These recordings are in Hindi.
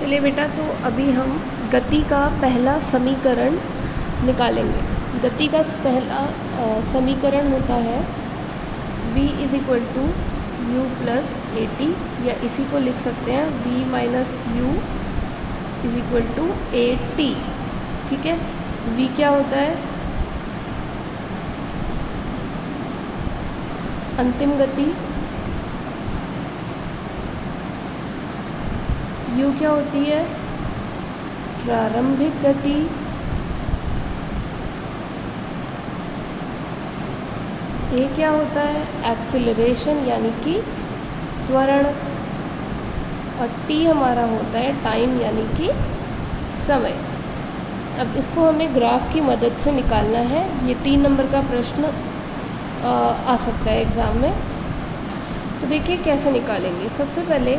चलिए बेटा, तो अभी हम गति का पहला समीकरण निकालेंगे। गति का पहला समीकरण होता है v is equal to u plus a t, या इसी को लिख सकते हैं v minus u is equal to a t. ठीक है, v क्या होता है? अंतिम गति। u क्या होती है? प्रारंभिक गति। ए क्या होता है? एक्सीलरेशन यानी कि त्वरण। और टी हमारा होता है टाइम यानी कि समय। अब इसको हमें ग्राफ की मदद से निकालना है। ये 3 नंबर का प्रश्न आ सकता है एग्ज़ाम में। तो देखिए कैसे निकालेंगे। सबसे पहले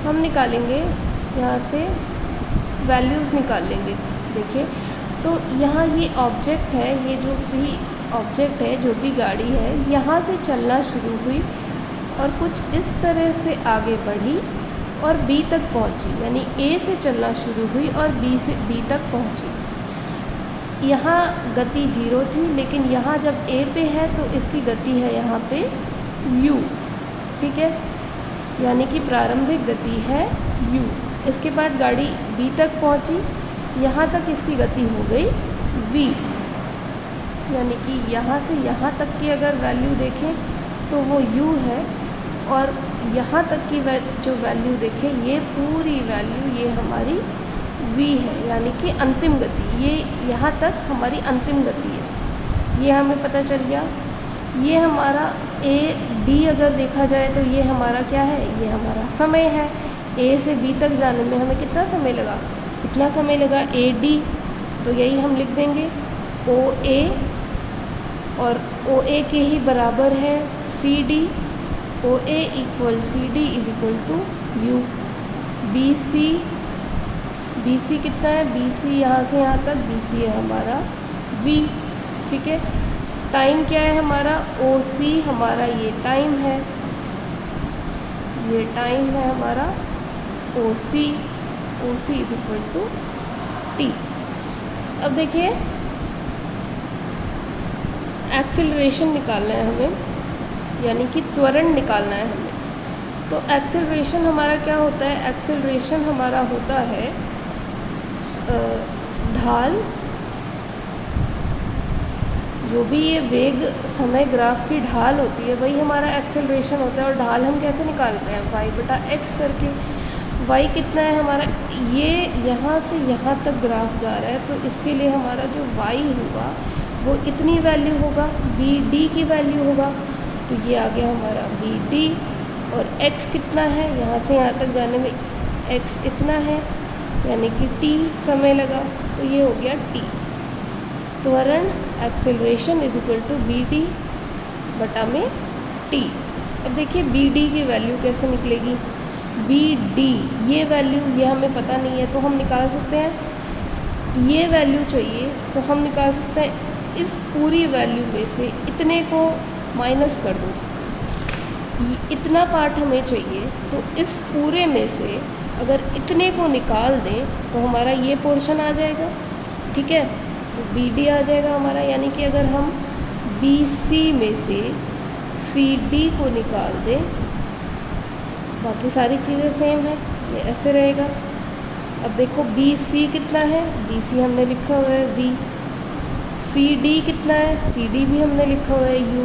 हम निकालेंगे यहाँ से वैल्यूज़ निकाल लेंगे। देखिए, तो यहाँ ये ऑब्जेक्ट है, ये जो भी ऑब्जेक्ट है, जो भी गाड़ी है, यहाँ से चलना शुरू हुई और कुछ इस तरह से आगे बढ़ी और B तक पहुँची, यानी A से चलना शुरू हुई और B तक पहुँची। यहाँ गति 0 थी, लेकिन यहाँ जब A पे है तो इसकी गति है यहाँ पे U। ठीक है, यानी कि प्रारंभिक गति है U। इसके बाद गाड़ी B तक पहुँची, यहाँ तक इसकी गति हो गई V, यानी कि यहाँ से यहाँ तक की अगर वैल्यू देखें तो वो U है, और यहाँ तक की जो वैल्यू देखें, ये पूरी वैल्यू ये हमारी V है, यानी कि अंतिम गति। ये यहाँ तक हमारी अंतिम गति है, ये हमें पता चल गया। ये हमारा AD अगर देखा जाए तो ये हमारा क्या है? ये हमारा समय है। A से B तक जाने में हमें कितना समय लगा? इतना समय लगा AD, तो यही हम लिख देंगे OA, और OA के ही बराबर है CD। OA equal CD is equal to U। BC कितना है? BC यहाँ से यहाँ तक BC है हमारा V। ठीक है, टाइम क्या है हमारा? OC हमारा ये टाइम है, ये टाइम है हमारा OC is equal to T। अब देखिए, एक्सेलरेशन निकालना है हमें, यानी कि त्वरण निकालना है हमें। तो एक्सेलरेशन हमारा क्या होता है? एक्सेलरेशन हमारा होता है ढाल, जो भी ये वेग समय ग्राफ की ढाल होती है वही हमारा एक्सेलरेशन होता है। और ढाल हम कैसे निकालते हैं? y/x करके। y कितना है हमारा? ये यहाँ से यहाँ तक ग्राफ जा रहा है, तो इसके लिए हमारा जो y होगा वो इतनी वैल्यू होगा, BD की वैल्यू होगा, तो ये आ गया हमारा BD। और x कितना है? यहाँ से यहाँ तक जाने में x इतना है, यानी कि t समय लगा, तो ये हो गया t। त्वरण acceleration is equal to BD बटा में t। अब देखिए BD की वैल्यू कैसे निकलेगी? BD ये वैल्यू ये हमें पता नहीं है, तो हम निकाल सकते हैं। ये वैल्यू चाहिए तो हम निकाल सकते हैं इस पूरी वैल्यू में से इतने को माइनस कर दो। इतना पार्ट हमें चाहिए, तो इस पूरे में से अगर इतने को निकाल दें तो हमारा ये पोर्शन आ जाएगा। ठीक है, तो BD आ जाएगा हमारा, यानी कि अगर हम BC में से CD को निकाल दें, बाकी सारी चीज़ें सेम है, ये ऐसे रहेगा। अब देखो BC कितना है? BC हमने लिखा हुआ है V। CD कितना है? CD भी हमने लिखा हुआ है U।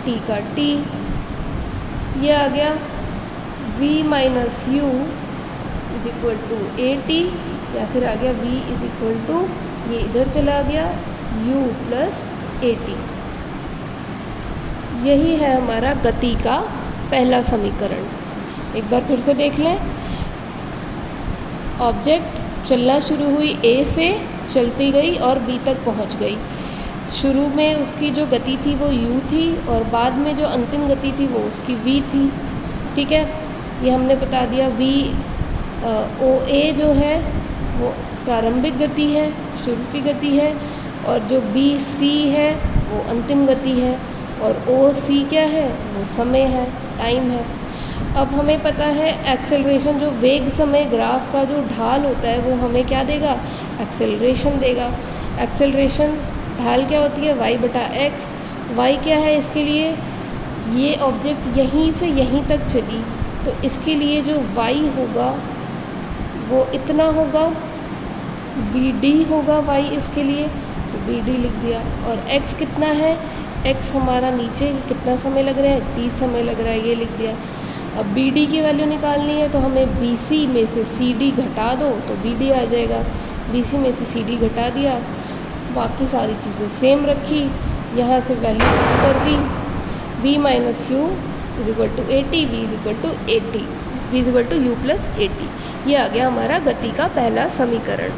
T का T, ये आ गया V minus U is equal to AT, या फिर आ गया V इज इक्वल टू, ये इधर चला गया, U प्लस AT। यही है हमारा गति का पहला समीकरण। एक बार फिर से देख लें। ऑब्जेक्ट चलना शुरू हुई, A से चलती गई और B तक पहुंच गई। शुरू में उसकी जो गति थी वो U थी, और बाद में जो अंतिम गति थी वो उसकी V थी। ठीक है, ये हमने बता दिया। OA जो है वो प्रारंभिक गति है, शुरू की गति है, और जो BC है वो अंतिम गति है, और OC क्या है? वो समय है, टाइम है। अब हमें पता है एक्सेलरेशन, जो वेग समय ग्राफ का जो ढाल होता है वो हमें क्या देगा, एक्सेलरेशन देगा। एक्सेलरेशन ढाल क्या होती है, y/x। y क्या है इसके लिए, ये ऑब्जेक्ट यहीं से यहीं तक चली, तो इसके लिए जो y होगा वो इतना होगा, bd होगा y इसके लिए, तो bd लिख दिया। और x कितना है, x हमारा नीचे कितना समय लग रहा है, t समय लग रहा है, ये लिख दिया। अब bd की वैल्यू निकालनी है तो हमें bc में से cd घटा दो तो bd आ जाएगा। bc में से cd घटा दिया, बाकी सारी चीज़ें सेम रखी, यहाँ से वैल्यू कर दी, v minus u is equal to 80, v is equal to 80, v is equal to u plus 80। ये आ गया हमारा गति का पहला समीकरण।